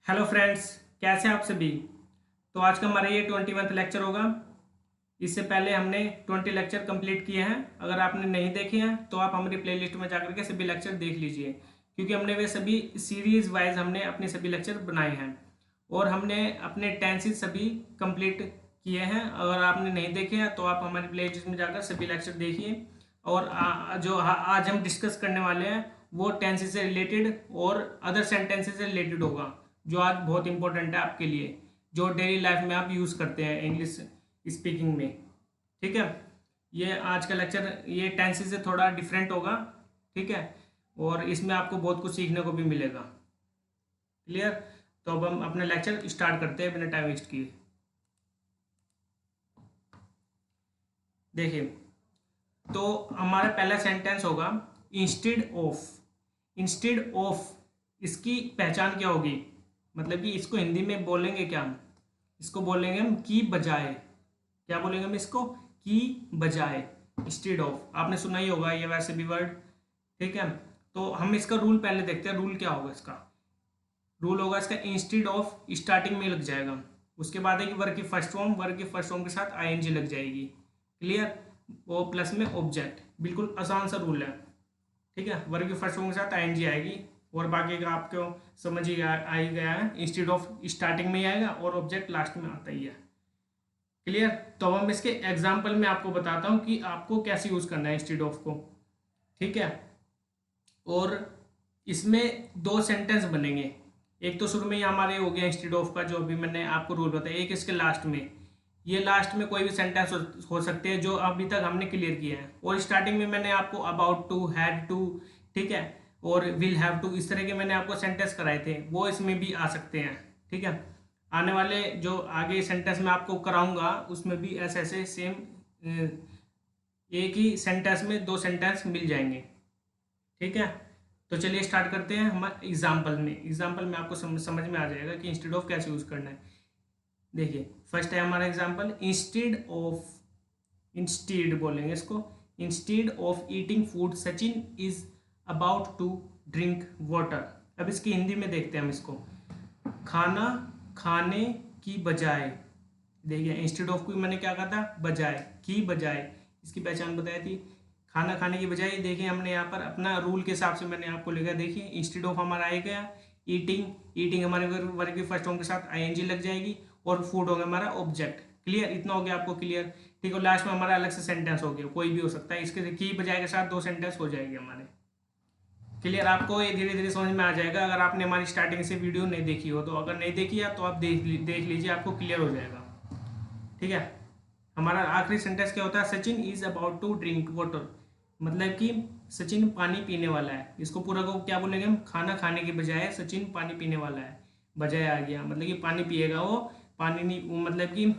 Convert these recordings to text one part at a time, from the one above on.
Hello friends, कैसे हैं आप सभी। तो आज का हमारा ये 21वां लेक्चर होगा। इससे पहले हमने 20 लेक्चर कंप्लीट किए हैं। अगर आपने नहीं देखे हैं तो आप हमारी प्लेलिस्ट में जाकर के सभी लेक्चर देख लीजिए, क्योंकि हमने वे सभी सीरीज वाइज हमने अपने सभी लेक्चर बनाए हैं और हमने अपने टेंसेस सभी कंप्लीट किए हैं। अगर आपने नहीं देखे हैं तो आप हमारी प्लेलिस्ट में जाकर सभी लेक्चर देखिए। और आज हम डिस्कस करने वाले हैं वो टेंसेस से रिलेटेड और अदर सेंटेंसेस से रिलेटेड होगा, जो आज बहुत इंपॉर्टेंट है आपके लिए, जो डेली लाइफ में आप यूज़ करते हैं इंग्लिश स्पीकिंग में। ठीक है, ये आज का लेक्चर ये टेंसेस से थोड़ा डिफरेंट होगा। ठीक है, और इसमें आपको बहुत कुछ सीखने को भी मिलेगा। क्लियर। तो अब हम अपना लेक्चर स्टार्ट करते हैं बिना टाइम वेस्ट किए। देखिए, तो हमारा पहला सेंटेंस होगा इंस्टेड ऑफ। इंस्टेड ऑफ, इसकी पहचान क्या होगी, मतलब कि इसको हिंदी में बोलेंगे क्या हम, इसको बोलेंगे हम की बजाय। क्या बोलेंगे हम इसको, की बजाय, इंस्टेड ऑफ। आपने सुना ही होगा ये वैसे भी वर्ड। ठीक है, तो हम इसका रूल पहले देखते हैं। रूल क्या होगा इसका, रूल होगा इसका इंस्टेड ऑफ स्टार्टिंग में लग जाएगा। उसके बाद है कि वर्ग की फर्स्ट फॉर्म, वर्ग की फर्स्ट फॉर्म के साथ आईएनजी लग जाएगी। क्लियर। वो प्लस में ऑब्जेक्ट, बिल्कुल आसान सा रूल है। ठीक है, वर्ग की फर्स्ट फॉर्म के साथ आईएनजी आएगी और बाकी का आपको समझ ही आ ही गया है। इंस्टेड ऑफ स्टार्टिंग में ही आएगा और ऑब्जेक्ट लास्ट में आता ही है। क्लियर। तो अब हम इसके एग्जाम्पल में आपको बताता हूँ कि आपको कैसे यूज करना है इंस्टेड ऑफ को। ठीक है, और इसमें दो सेंटेंस बनेंगे। एक तो शुरू में ही हमारे हो गया इंस्टेड ऑफ का, जो अभी मैंने आपको रूल बताया। एक इसके लास्ट में, ये लास्ट में कोई भी सेंटेंस हो सकते हैं जो अभी तक हमने क्लियर किया है। और स्टार्टिंग में मैंने आपको अबाउट टू, हैड टू, ठीक है, और विल हैव टू, इस तरह के मैंने आपको सेंटेंस कराए थे, वो इसमें भी आ सकते हैं। ठीक है, आने वाले जो आगे सेंटेंस में आपको कराऊंगा उसमें भी ऐसे ऐसे सेम एक ही सेंटेंस में दो सेंटेंस मिल जाएंगे। ठीक है, तो चलिए स्टार्ट करते हैं हम एग्जाम्पल में। एग्जाम्पल में आपको समझ में आ जाएगा कि इंस्टेड ऑफ कैसे यूज करना है। देखिए, फर्स्ट है हमारा एग्जाम्पल इंस्टेड ऑफ। इंस्टेड बोलेंगे इसको। Instead of eating food Sachin is about to drink water. अब इसकी हिंदी में देखते हैं हम इसको। खाना खाने की बजाय, देखिए इंस्टेड ऑफ को मैंने क्या कहा था, बजाय, की बजाय, इसकी पहचान बताई थी। खाना खाने की बजाय, देखिए हमने यहाँ पर अपना रूल के हिसाब से मैंने आपको लिखा। देखिए इंस्टेड ऑफ हमारा आ गया ईटिंग। ईटिंग हमारे वर्ग की फर्स्ट फॉर्म के साथ आईएनजी लग जाएगी और फूड होगा हमारा ऑब्जेक्ट। क्लियर, इतना हो गया आपको क्लियर। ठीक है, लास्ट में हमारा अलग से सेंटेंस हो गया, कोई भी हो सकता है। इसके की बजाय के साथ दो सेंटेंस हो जाएंगे हमारे। क्लियर, आपको ये धीरे धीरे समझ में आ जाएगा अगर आपने हमारी स्टार्टिंग से वीडियो नहीं देखी हो तो। अगर नहीं देखी है तो आप देख लीजिए, आपको क्लियर हो जाएगा। ठीक है, हमारा आखिरी सेंटेंस क्या होता है, Sachin is about to drink water, मतलब कि सचिन पानी पीने वाला है। इसको पूरा को क्या बोलेंगे हम, खाना खाने के बजाय सचिन पानी पीने वाला है। बजाय आ गया, मतलब कि पानी पिएगा वो। पानी नहीं, वो मतलब कि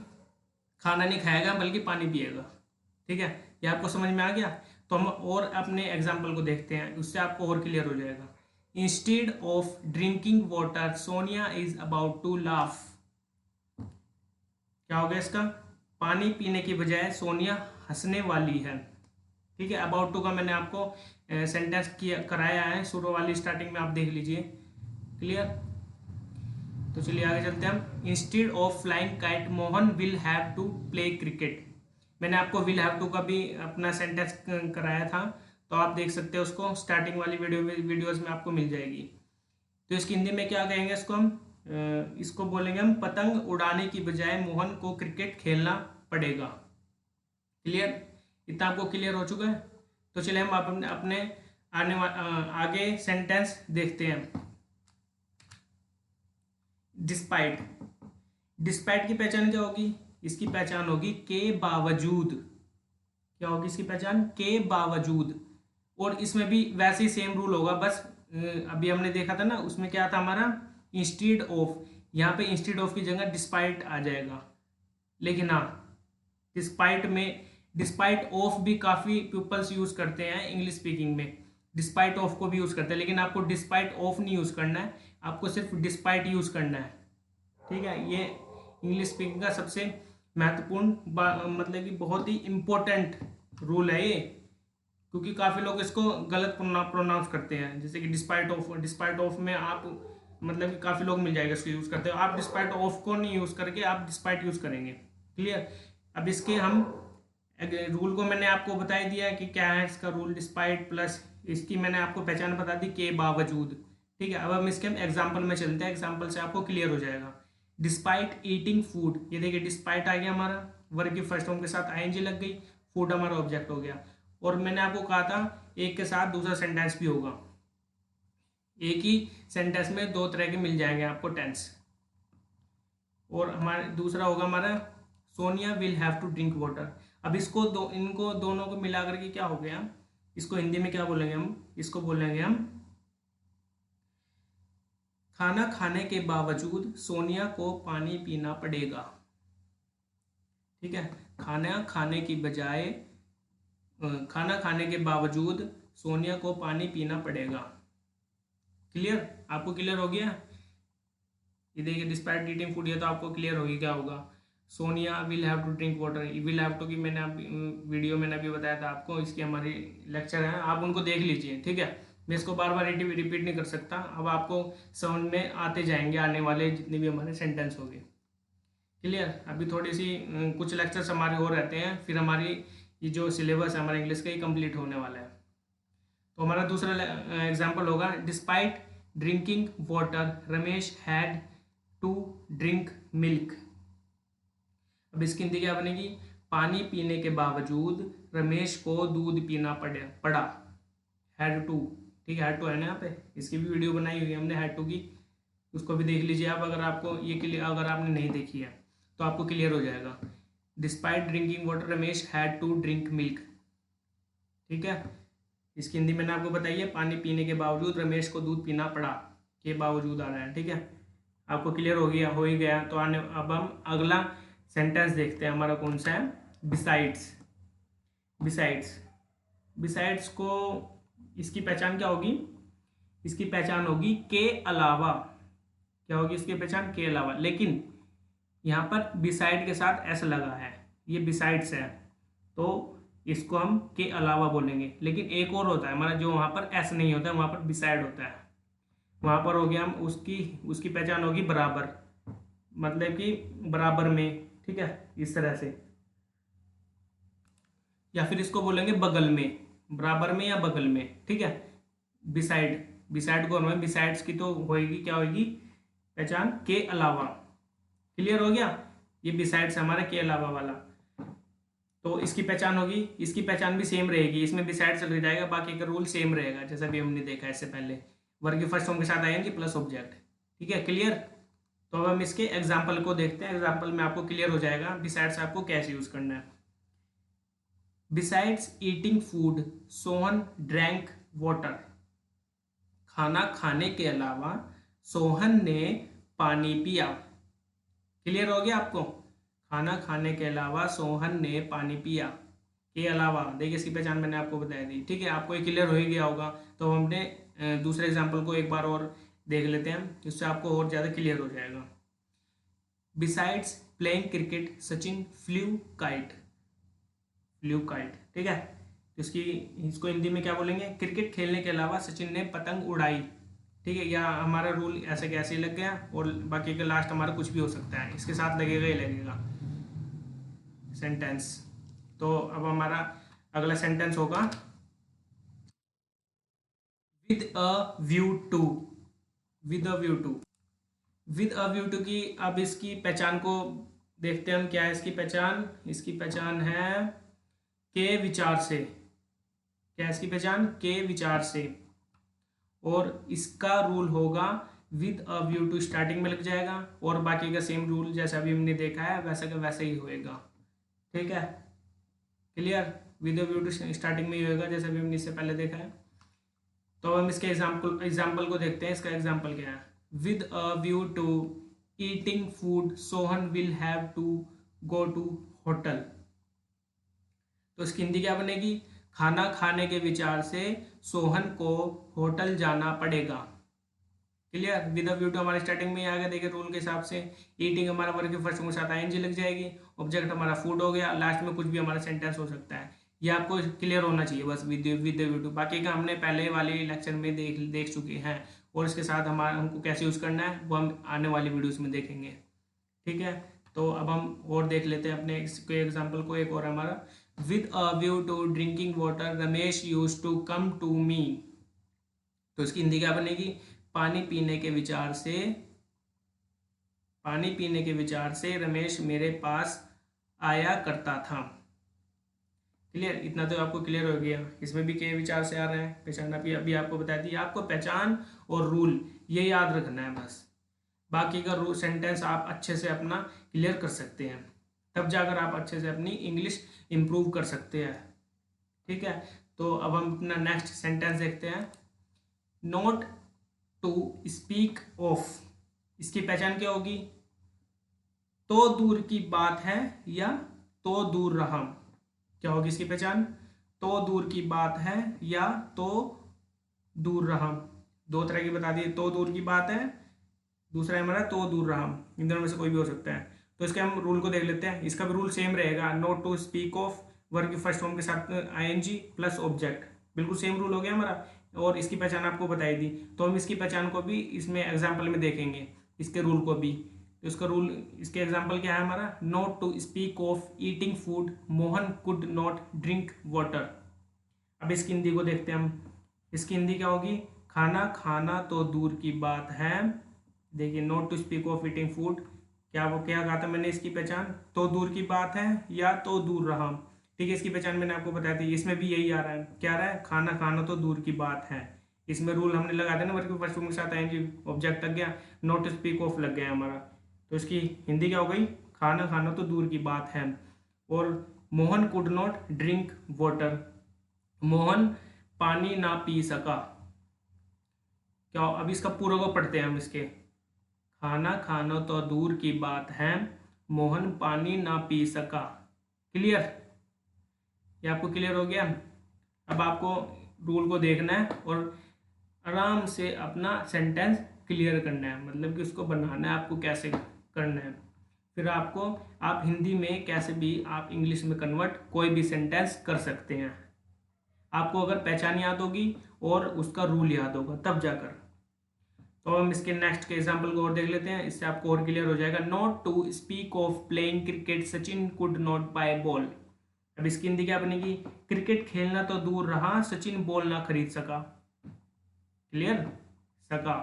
खाना नहीं खाएगा बल्कि पानी पिएगा। ठीक है, ये आपको समझ में आ गया। तो हम और अपने एग्जाम्पल को देखते हैं, उससे आपको और क्लियर हो जाएगा। Instead of drinking water Sonia is about to laugh. क्या हो गया इसका, पानी पीने की बजाय सोनिया हंसने वाली है। ठीक है, अबाउट टू का मैंने आपको सेंटेंस किया कराया है, शुरू वाली स्टार्टिंग में आप देख लीजिए। क्लियर। तो चलिए आगे चलते हैं हम। Instead of flying kite Mohan will have to play cricket. मैंने आपको विल हैव टू का भी अपना सेंटेंस कराया था, तो आप देख सकते हैं उसको, स्टार्टिंग वाली वीडियोस में आपको मिल जाएगी। तो इसकी हिंदी में क्या कहेंगे इसको हम, इसको बोलेंगे हम पतंग उड़ाने की बजाय मोहन को क्रिकेट खेलना पड़ेगा। क्लियर, इतना आपको क्लियर हो चुका है। तो चलिए हम अपने आगे सेंटेंस देखते हैं। डिस्पाइट। डिस्पाइट की पहचान क्या होगी, इसकी पहचान होगी के बावजूद। क्या होगी इसकी पहचान, के बावजूद। और इसमें भी वैसे ही सेम रूल होगा, बस अभी हमने देखा था ना, उसमें क्या था हमारा, इंस्टेड ऑफ। यहाँ पे इंस्टेड ऑफ की जगह डिस्पाइट आ जाएगा। लेकिन हाँ, डिस्पाइट में डिस्पाइट ऑफ भी काफ़ी पीपल्स यूज़ करते हैं इंग्लिश स्पीकिंग में। डिस्पाइट ऑफ को भी यूज़ करते हैं, लेकिन आपको डिस्पाइट ऑफ नहीं यूज़ करना है, आपको सिर्फ डिस्पाइट यूज़ करना है। ठीक है, ये इंग्लिश स्पीकिंग का सबसे महत्वपूर्ण मतलब कि बहुत ही इम्पोर्टेंट रूल है ये, क्योंकि काफ़ी लोग इसको गलत प्रोनाउंस करते हैं। जैसे कि डिस्पाइट ऑफ में आप मतलब कि काफ़ी लोग मिल जाएगा इसको यूज़ करते हो। आप डिस्पाइट ऑफ को नहीं यूज़ करके आप डिस्पाइट यूज़ करेंगे। क्लियर। अब इसके हम रूल को मैंने आपको बता ही दिया कि क्या है इसका रूल, डिस्पाइट प्लस इसकी मैंने आपको पहचान बता दी के बावजूद। ठीक है, अब हम इसके हम एग्जाम्पल में चलते हैं, एग्जाम्पल से आपको क्लियर हो जाएगा। डिस्पाइट ईटिंग फूड, ये देखिए डिस्पाइट आ गया हमारा, वर्ब की फर्स्ट फॉर्म के साथ आईएनजी लग गई, फूड हमारा ऑब्जेक्ट हो गया। और मैंने आपको कहा था एक के साथ दूसरा सेंटेंस भी होगा, एक ही सेंटेंस में दो तरह के मिल जाएंगे आपको टेंस। और हमारे दूसरा होगा हमारा Sonia will have to drink water. अब इसको इनको दोनों को मिला करके क्या हो गया, इसको हिंदी में क्या बोलेंगे हम, इसको बोलेंगे हम खाना खाने के बावजूद सोनिया को पानी पीना पड़ेगा। ठीक है, खाना खाने की बजाय खाना खाने के बावजूद सोनिया को पानी पीना पड़ेगा। क्लियर, आपको क्लियर हो गया। ये देखिए डिस्पाइट ईटिंग फूड, ये तो आपको क्लियर होगी क्या होगा। Sonia will have to drink water, will have to की मैंने वीडियो मैंने अभी बताया था आपको, इसके हमारे लेक्चर हैं, आप उनको देख लीजिए। ठीक है, मैं इसको बार बार रिपीट नहीं कर सकता, अब आपको समझ में आते जाएंगे आने वाले जितने भी हमारे सेंटेंस होंगे। क्लियर। अभी थोड़ी सी कुछ लेक्चर्स हमारे और रहते हैं, फिर हमारी ये जो सिलेबस है हमारे इंग्लिश का ही कंप्लीट होने वाला है। तो हमारा दूसरा एग्जाम्पल होगा despite drinking water Ramesh had to drink milk. अब इसकी हिंदी क्या बनेगी, पानी पीने के बावजूद रमेश को दूध पीना पड़ा। हैड टू, ठीक है, हैड टू है ना यहाँ पे, इसकी भी वीडियो बनाई हुई है हमने हैड टू की, उसको भी देख लीजिए आप, अगर आपको ये क्लियर, अगर आपने नहीं देखी है तो आपको क्लियर हो जाएगा। Despite drinking water Ramesh had to drink milk. ठीक है, इसकी हिंदी मैंने आपको बताई है, पानी पीने के बावजूद रमेश को दूध पीना पड़ा, के बावजूद आ रहा है। ठीक है, आपको क्लियर हो ही गया। तो आने अब हम अगला सेंटेंस देखते हैं, हमारा कौन सा है, बिसाइड्स। बिसाइड्स, बिसाइड्स को इसकी पहचान क्या होगी, इसकी पहचान होगी के अलावा। क्या होगी इसकी पहचान, के अलावा। लेकिन यहाँ पर बिसाइड के साथ एस लगा है, ये बिसाइड्स है, तो इसको हम के अलावा बोलेंगे। लेकिन एक और होता है हमारा, जो वहाँ पर एस नहीं होता है, वहाँ पर बिसाइड होता है, वहाँ पर हो गया हम उसकी उसकी पहचान होगी बराबर, मतलब कि बराबर में। ठीक है, इस तरह से, या फिर इसको बोलेंगे बगल में, बराबर में या बगल में। ठीक है, बिसाइड, बिसाइड को हमें बिसाइड्स की तो होएगी, क्या होगी पहचान, के अलावा। क्लियर हो गया, ये बिसाइड्स हमारा के अलावा वाला, तो इसकी पहचान होगी, इसकी पहचान भी सेम रहेगी, इसमें बिसाइड्स लग जाएगा, बाकी का रूल सेम रहेगा जैसा भी हमने देखा इससे पहले, वर्ग की फर्स्ट फॉर्म के साथ आएंगे प्लस ऑब्जेक्ट। ठीक है, क्लियर। तो अब हम इसके एग्जाम्पल को देखते हैं, एग्जाम्पल में आपको क्लियर हो जाएगा बिसाइड्स आपको कैसे यूज करना है। Besides eating food Sohan drank water. खाना खाने के अलावा सोहन ने पानी पिया। क्लियर हो गया आपको, खाना खाने के अलावा सोहन ने पानी पिया, के अलावा। देखिए इसकी पहचान मैंने आपको बताई दी। ठीक है, आपको ये क्लियर हो ही गया होगा। तो हमने दूसरे एग्जाम्पल को एक बार और देख लेते हैं, इससे आपको और ज़्यादा क्लियर हो जाएगा। Besides playing cricket Sachin flew kite. Flew kite, ठीक है, इसकी इसको हिंदी में क्या बोलेंगे, क्रिकेट खेलने के अलावा सचिन ने पतंग उड़ाई। ठीक है, या हमारा रूल ऐसे कैसे लग गया, और बाकी का लास्ट हमारा कुछ भी हो सकता है, इसके साथ लगेगा ही लगेगा सेंटेंस। तो अब हमारा अगला सेंटेंस होगा with a view to. With a view to, with a view to की अब इसकी पहचान को देखते हैं हम, क्या है इसकी पहचान, इसकी पहचान है के विचार से। क्या है इसकी पहचान, के विचार से, और इसका रूल होगा with a view to starting में लग जाएगा, और बाकी का सेम रूल जैसा अभी हमने देखा है वैसा का वैसा ही होएगा। ठीक है, clear, with a view to starting में ही होएगा जैसा अभी हमने इससे पहले देखा है। तो हम इसके एग्जाम्पल को देखते हैं, इसका एग्जाम्पल क्या है। With a view to eating food Sohan will have to go to hotel. तो इसकी हिंदी क्या बनेगी, खाना खाने के विचार से सोहन को होटल जाना पड़ेगा। Clear, with a view to हमारे स्टार्टिंग में ही आ गया, देखिए रूल के हिसाब से। ईटिंग हमारा वर्ग के फर्स्ट के साथ आईएनजी लग जाएगी, ऑब्जेक्ट हमारा फूड हो गया, लास्ट में कुछ भी हमारा सेंटेंस हो सकता है। ये आपको क्लियर होना चाहिए बस, विद द व्यू टू। बाकी का हमने पहले वाले लेक्चर में देख चुके हैं, और इसके साथ हमको कैसे यूज़ करना है वो हम आने वाली वीडियोस में देखेंगे। ठीक है, तो अब हम और देख लेते हैं अपने एग्जाम्पल को। एक और हमारा, with a view to drinking water Ramesh use to come to me. तो इसकी हिंदी क्या बनेगी, पानी पीने के विचार से, पानी पीने के विचार से रमेश मेरे पास आया करता था। क्लियर, इतना तो आपको क्लियर हो गया। इसमें भी के विचार से आ रहे हैं, पहचान अभी आपको बता दी। आपको पहचान और रूल ये याद रखना है बस, बाकी का रूल सेंटेंस आप अच्छे से अपना क्लियर कर सकते हैं, तब जाकर आप अच्छे से अपनी इंग्लिश इम्प्रूव कर सकते हैं। ठीक है, तो अब हम अपना नेक्स्ट सेंटेंस देखते हैं। नॉट टू स्पीक ऑफ, इसकी पहचान क्या होगी, तो दूर की बात है या तो दूर रहा। क्या होगी इसकी पहचान, तो दूर की बात है या तो दूर रहा। दो तरह की बता दी, तो दूर की बात है, दूसरा है हमारा तो दूर रहा। इन दोनों में से कोई भी हो सकता है। तो इसके हम रूल को देख लेते हैं। इसका भी रूल सेम रहेगा, not to speak of, verb की फर्स्ट फॉर्म के साथ आईएनजी प्लस ऑब्जेक्ट, बिल्कुल सेम रूल हो गया हमारा। और इसकी पहचान आपको बताई दी, तो हम इसकी पहचान को भी इसमें एग्जाम्पल में देखेंगे, इसके रूल को भी। तो इसका रूल, इसके एग्जाम्पल क्या है हमारा, not to speak of eating food Mohan could not drink water. अब इसकी हिंदी को देखते हैं हम। इसकी हिंदी क्या होगी, खाना खाना तो दूर की बात है। देखिए, not to speak of eating food, क्या वो क्या कहा था मैंने, इसकी पहचान तो दूर की बात है या तो दूर रहा। ठीक है, इसकी पहचान मैंने आपको बताई थी। इसमें भी यही आ रहा है, क्या आ रहा है, खाना खाना तो दूर की बात है। इसमें रूल हमने लगा दिया ना, वर्ब फर्स्ट फॉर्म के साथ आएंगे, ऑब्जेक्ट लग गया, नॉट टू स्पीक ऑफ लग गया हमारा। तो इसकी हिंदी क्या हो गई, खाना खाना तो दूर की बात है। और Mohan could not drink water, Mohan पानी ना पी सका। क्या, अब इसका पूरा को पढ़ते हैं हम। इसके खाना खाना तो दूर की बात है, मोहन पानी ना पी सका। क्लियर, ये आपको क्लियर हो गया। अब आपको रूल को देखना है और आराम से अपना सेंटेंस क्लियर करना है, मतलब कि उसको बनाना है आपको कैसे करना है। फिर आपको, आप हिंदी में कैसे भी आप इंग्लिश में कन्वर्ट कोई भी सेंटेंस कर सकते हैं। आपको अगर पहचान याद होगी और उसका रूल याद होगा तब जाकर। तो हम इसके नेक्स्ट के एग्जाम्पल को और देख लेते हैं, इससे आपको और क्लियर हो जाएगा। Not to speak of playing cricket Sachin could not buy ball. अब इसकी हिंदी क्या बनेगी, क्रिकेट खेलना तो दूर रहा सचिन बॉल ना खरीद सका। क्लियर, सका,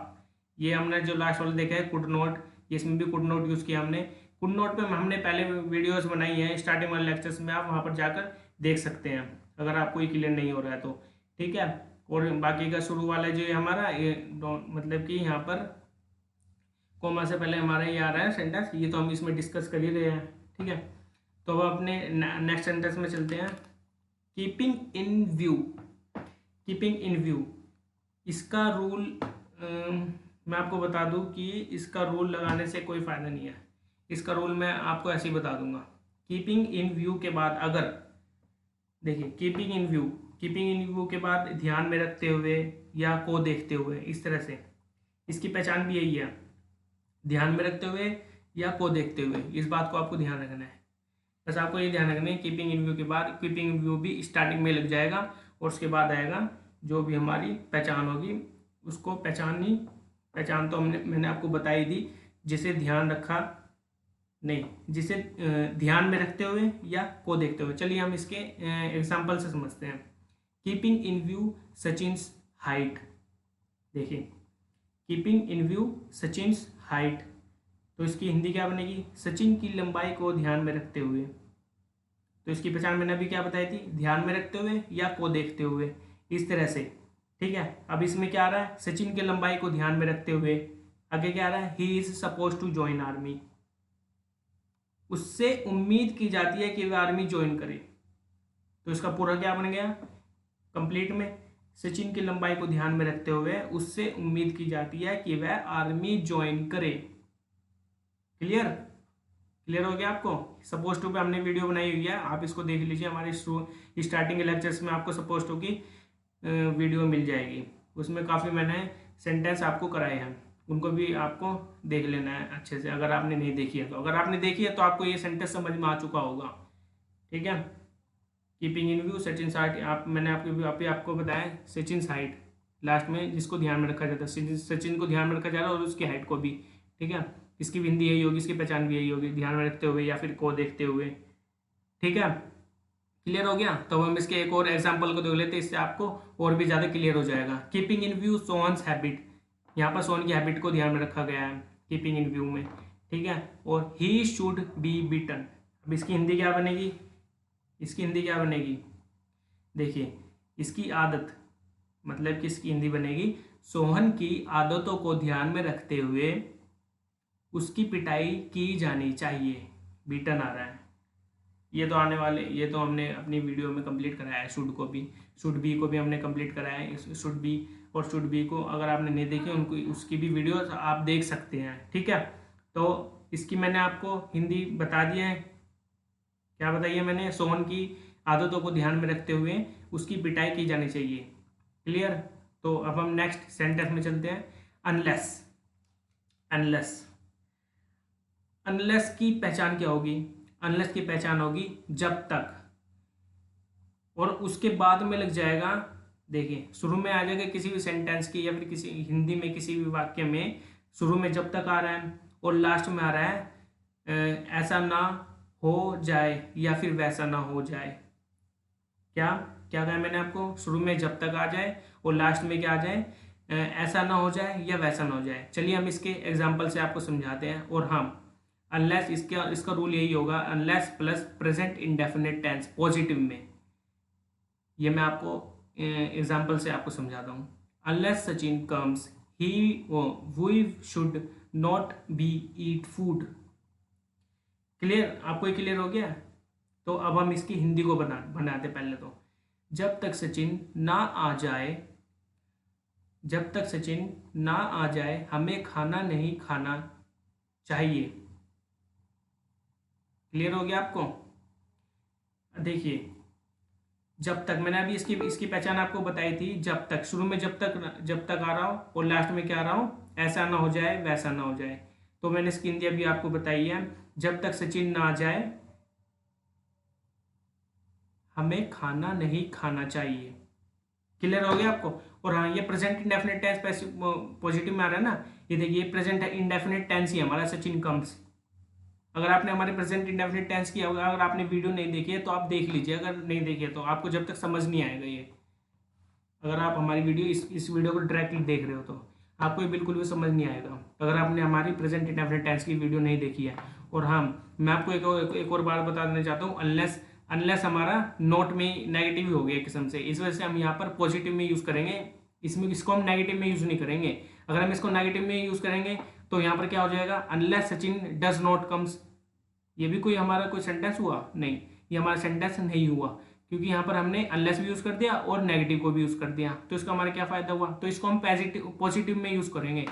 ये हमने जो लास्ट वाला देखा है कुड नॉट, इसमें भी कुड नॉट यूज किया हमने। कुड नॉट पे हमने पहले वीडियोस बनाई है स्टार्टिंग वाले लेक्चर्स में, आप वहां पर जाकर देख सकते हैं अगर आपको ये क्लियर नहीं हो रहा है तो। ठीक है, और बाकी का शुरू वाला जो है हमारा ये मतलब कि यहाँ पर कोमा से पहले हमारा ये आ रहा है सेंटेंस, ये तो हम इसमें डिस्कस कर ही रहे हैं। ठीक है, तो अब अपने नेक्स्ट सेंटेंस में चलते हैं। Keeping in view, keeping in view, इसका रूल मैं आपको बता दूं कि इसका रूल लगाने से कोई फ़ायदा नहीं है। इसका रूल मैं आपको ऐसे ही बता दूंगा। कीपिंग इन व्यू के बाद अगर, देखिए keeping in view, keeping in view के बाद ध्यान में रखते हुए या को देखते हुए, इस तरह से इसकी पहचान भी यही है, ध्यान में रखते हुए या को देखते हुए। इस बात को आपको ध्यान रखना है, बस आपको ये ध्यान रखना है। कीपिंग इन व्यू के बाद, कीपिंग इन व्यू भी स्टार्टिंग में लग जाएगा और उसके बाद आएगा जो भी हमारी पहचान होगी उसको पहचान तो मैंने आपको बताई दी, जिसे ध्यान रखा नहीं, जिसे ध्यान में रखते हुए या को देखते हुए। चलिए हम इसके एग्जाम्पल से समझते हैं। Keeping in view Sachin's height, देखिए keeping in view Sachin's height, तो इसकी हिंदी क्या बनेगी, सचिन की लंबाई को ध्यान में रखते हुए। तो इसकी पहचान मैंने अभी क्या बताई थी, ध्यान में रखते हुए या को देखते हुए, इस तरह से। ठीक है, अब इसमें क्या आ रहा है, सचिन की लंबाई को ध्यान में रखते हुए आगे क्या आ रहा है, he is suppose to join army, उससे उम्मीद की जाती है कि वह आर्मी ज्वाइन करे। तो इसका पूरा क्या बन गया कंप्लीट में, सचिन की लंबाई को ध्यान में रखते हुए उससे उम्मीद की जाती है कि वह आर्मी ज्वाइन करे। क्लियर, क्लियर हो गया आपको। सपोज टू पे हमने वीडियो बनाई हुई है, आप इसको देख लीजिए। हमारे स्टार्टिंग के लेक्चर्स में आपको सपोज टू की वीडियो मिल जाएगी, उसमें काफ़ी मैंने सेंटेंस आपको कराए हैं, उनको भी आपको देख लेना है अच्छे से अगर आपने नहीं देखी है तो। अगर आपने देखी है तो आपको ये सेंटेंस समझ में आ चुका होगा। ठीक है, keeping in view Sachin height, मैंने आपको बताया सचिन हाइट। लास्ट में जिसको ध्यान में रखा जाता है, सचिन को ध्यान में रखा जा रहा है और उसकी हाइट को भी, ठीक है। इसकी भी हिंदी यही होगी, इसकी पहचान भी यही होगी, ध्यान में रखते हुए या फिर को देखते हुए, ठीक है। क्लियर हो गया। तो हम इसके एक और एग्जाम्पल को देख लेते हैं, इससे आपको और भी ज़्यादा क्लियर हो जाएगा। Keeping in view Sohan's habit, यहाँ पर सोहन की हैबिट को ध्यान में रखा गया है कीपिंग इन व्यू में, ठीक है। और ही शुड बी बीटन, अब इसकी हिंदी क्या बनेगी, इसकी हिंदी क्या बनेगी, देखिए इसकी आदत, मतलब कि इसकी हिंदी बनेगी सोहन की आदतों को ध्यान में रखते हुए उसकी पिटाई की जानी चाहिए। बीटन आ रहा है, ये तो आने वाले, ये तो हमने अपनी वीडियो में कंप्लीट कराया है। शुड को भी, शुड बी को भी हमने कंप्लीट कराया है। शुड बी और शुड बी को अगर आपने नहीं देखी उनको, उसकी भी वीडियो आप देख सकते हैं, ठीक है। तो इसकी मैंने आपको हिंदी बता दिया है, क्या बताई है मैंने, सोहन की आदतों को ध्यान में रखते हुए उसकी पिटाई की जानी चाहिए। क्लियर। तो अब हम नेक्स्ट सेंटेंस में चलते हैं। अनलेस, अनलेस, अनलेस की पहचान क्या होगी, अनलेस की पहचान होगी जब तक, और उसके बाद में लग जाएगा, देखिए शुरू में आ जाएगा किसी भी सेंटेंस की या फिर किसी हिंदी में किसी भी वाक्य में शुरू में जब तक आ रहा है और लास्ट में आ रहा है ऐसा ना हो जाए या फिर वैसा ना हो जाए। क्या क्या कहा मैंने आपको, शुरू में जब तक आ जाए और लास्ट में क्या आ जाए, ऐसा ना हो जाए या वैसा ना हो जाए। चलिए हम इसके एग्जाम्पल से आपको समझाते हैं। और हम अनलेस, इसका रूल यही होगा, unless plus present indefinite tense positive में, ये मैं आपको एग्जाम्पल से आपको समझाता हूँ। Unless Sachin comes he we should not be eat food. Clear, आपको ये क्लियर हो गया। तो अब हम इसकी हिंदी को बनाते पहले। तो जब तक सचिन ना आ जाए, जब तक सचिन ना आ जाए हमें खाना नहीं खाना चाहिए। क्लियर हो गया आपको। देखिए जब तक, मैंने अभी इसकी पहचान आपको बताई थी, जब तक, शुरू में जब तक आ रहा हो और लास्ट में क्या आ रहा हो, ऐसा ना हो जाए वैसा ना हो जाए। तो मैंने इसकी हिंदी अभी आपको बताई है, जब तक सचिन ना आ जाए हमें खाना नहीं खाना चाहिए। क्लियर हो गया आपको। और हाँ, ये प्रेजेंट इंडेफिनिट टेंस पॉजिटिव में आ रहा है ना, ये देखिए प्रेजेंट इंडेफिनिट टेंस ही हमारा सचिन कम्स। अगर आपने हमारे प्रेजेंट इंडेफिनिट टेंस किया होगा, अगर आपने वीडियो नहीं देखी है तो आप देख लीजिए, अगर नहीं देखी है तो आपको जब तक समझ नहीं आएगा ये, अगर आप हमारी वीडियो इस वीडियो को डायरेक्टली देख रहे हो तो आपको ये बिल्कुल भी समझ नहीं आएगा, अगर आपने हमारी प्रेजेंट इंडेफिनिट टेंस की वीडियो नहीं देखी है। और हाँ, मैं आपको एक और बात बता देना चाहता हूँ, अनलेस, अनलेस हमारा नोट में नेगेटिव ही हो गया किस्म से, इस वजह से हम यहाँ पर पॉजिटिव में यूज़ करेंगे, इसमें इसको हम नेगेटिव में यूज़ नहीं करेंगे। अगर हम इसको नेगेटिव में यूज़ करेंगे तो यहाँ पर क्या हो जाएगा, unless Sachin does not comes. ये भी कोई हमारा कोई सेंटेंस हुआ नहीं, ये हमारा सेंटेंस नहीं हुआ, क्योंकि यहाँ पर हमने अनलेस भी यूज़ कर दिया और नेगेटिव को भी यूज़ कर दिया। तो इसका हमारा क्या फ़ायदा हुआ, तो इसको हम पॉजिटिव में यूज़ करेंगे।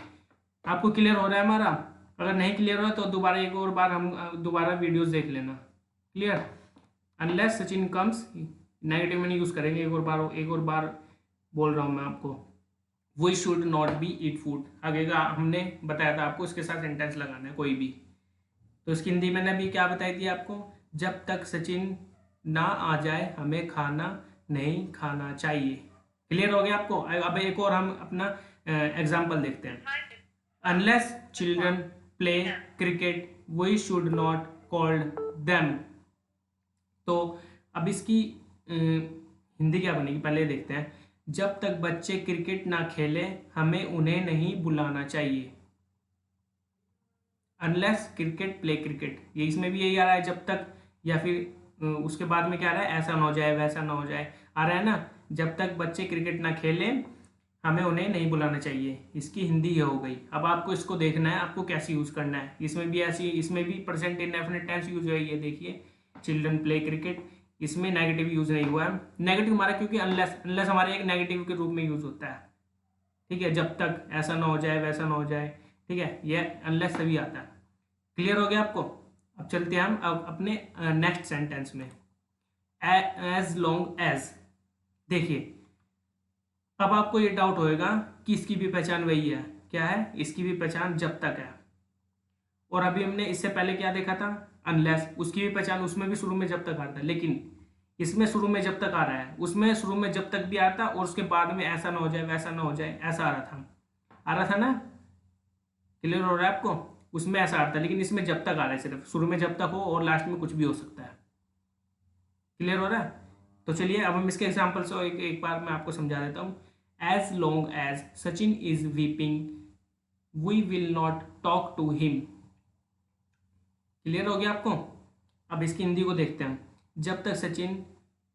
आपको क्लियर हो रहा है हमारा। अगर नहीं क्लियर हो तो दोबारा एक और बार हम दोबारा वीडियोस देख लेना। Clear. Unless Sachin comes, negative में नहीं यूज़ करेंगे। एक और बार बोल रहा हूँ मैं आपको, we should not be eat food. आगे का हमने बताया था आपको, इसके साथ सेंटेंस लगाना है कोई भी। तो इसकी हिंदी मैंने अभी क्या बताई थी आपको, जब तक सचिन ना आ जाए हमें खाना नहीं खाना चाहिए। क्लियर हो गया आपको। अब एक और हम अपना एग्जाम्पल देखते हैं। Unless children play cricket we should not called them. तो अब इसकी हिंदी क्या बनेगी पहले देखते हैं। जब तक बच्चे क्रिकेट ना खेले हमें उन्हें नहीं बुलाना चाहिए। अनलेस क्रिकेट प्ले क्रिकेट, ये इसमें भी यही आ रहा है जब तक, या फिर उसके बाद में क्या आ रहा है, ऐसा ना हो जाए वैसा ना हो जाए आ रहा है ना। जब तक बच्चे क्रिकेट ना खेलें हमें उन्हें नहीं बुलाना चाहिए, इसकी हिंदी ये हो गई। अब आपको इसको देखना है आपको कैसे यूज़ करना है। इसमें भी ऐसी, इसमें भी प्रेजेंट इंडेफिनिट टेंस यूज हुआ है, ये देखिए चिल्ड्रन प्ले क्रिकेट, इसमें नेगेटिव यूज नहीं हुआ है। नेगेटिव हमारा क्योंकि अनलेस, अनलेस हमारे एक नेगेटिव के रूप में यूज होता है, ठीक है, जब तक ऐसा ना हो जाए वैसा ना हो जाए, ठीक है, ये अनलेस तभी आता है। क्लियर हो गया आपको। अब चलते हैं हम अब अपने नेक्स्ट सेंटेंस में। एज लॉन्ग एज, देखिए अब आपको ये डाउट होएगा कि इसकी भी पहचान वही है, क्या है, इसकी भी पहचान जब तक है। और अभी हमने इससे पहले क्या देखा था, अनलेस, उसकी भी पहचान, उसमें भी शुरू में जब तक आता है, लेकिन इसमें शुरू में जब तक आ रहा है, उसमें शुरू में जब तक भी आता और उसके बाद में ऐसा ना हो जाए वैसा ना हो जाए, ऐसा आ रहा था ना, क्लियर हो रहा है आपको? उसमें ऐसा आता है, लेकिन इसमें जब तक आ रहा है, सिर्फ शुरू में जब तक हो और लास्ट में कुछ भी हो सकता है। क्लियर हो रहा है? तो चलिए अब हम इसके एग्जाम्पल से एक बार मैं आपको समझा देता हूँ। As long as Sachin is weeping we will not talk to him. Clear हो गया आपको? अब इसकी हिंदी को देखते हैं। जब तक सचिन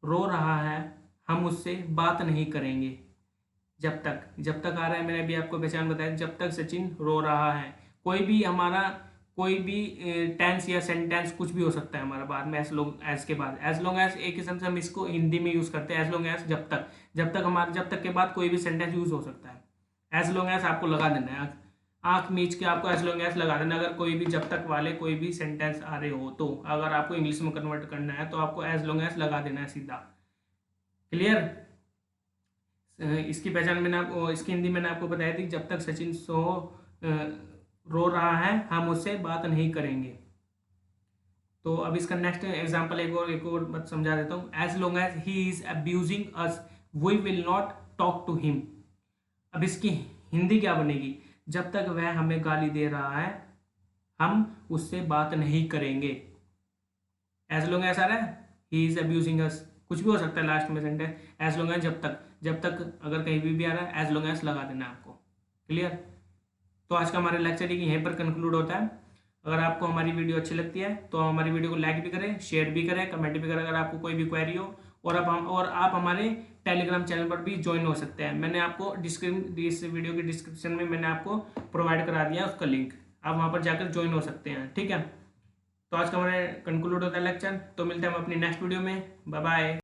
रो रहा है हम उससे बात नहीं करेंगे। जब तक आ रहा है, मैंने अभी आपको पहचान बताया, जब तक सचिन रो रहा है। कोई भी हमारा कोई भी टेंस या सेंटेंस कुछ भी हो सकता है हमारा बाद में एज लॉन्ग एज के बाद। एज लॉन्ग एज एक किस्म से हम इसको हिंदी में यूज़ करते हैं। एज लॉन्ग एज जब तक हमारे जब तक के बाद कोई भी सेंटेंस यूज़ हो सकता है। एज लॉन्ग एज आपको लगा देना है, आँख मीच के आपको एज लॉन्ग एज लगा देना। अगर कोई भी जब तक वाले कोई भी सेंटेंस आ रहे हो तो, अगर आपको इंग्लिश में कन्वर्ट करना है तो आपको एज लॉन्ग एज लगा देना है सीधा। क्लियर? इसकी पहचान मैंने आपको, इसकी हिंदी मैंने आपको बताई थी, जब तक सचिन रो रहा है हम उससे बात नहीं करेंगे। तो अब इसका नेक्स्ट एग्जांपल एक और बात समझा देता हूँ। As long as he is abusing us we will not talk to him. अब इसकी हिंदी क्या बनेगी? जब तक वह हमें गाली दे रहा है हम उससे बात नहीं करेंगे। एज लॉन्ग एज आ रहा है, ही इज अब्यूजिंग अस, कुछ भी हो सकता है लास्ट में सेंटेंस। एज लॉन्ग एज जब तक अगर कहीं भी आ रहा है एज लॉन्ग एज लगा देना है आपको। क्लियर? तो आज का हमारा लेक्चर यहीं पर कंक्लूड होता है। अगर आपको हमारी वीडियो अच्छी लगती है तो हमारी वीडियो को लाइक भी करें, शेयर भी करें, कमेंट भी करें अगर आपको कोई भी क्वेरी हो। और आप हमारे टेलीग्राम चैनल पर भी ज्वाइन हो सकते हैं। मैंने आपको इस वीडियो के डिस्क्रिप्शन में मैंने आपको प्रोवाइड करा दिया उसका लिंक, आप वहाँ पर जाकर ज्वाइन हो सकते हैं। ठीक है? तो आज का हमारा कंक्लूड होता है लेक्चर। तो मिलते हैं हम अपनी नेक्स्ट वीडियो में। Bye bye.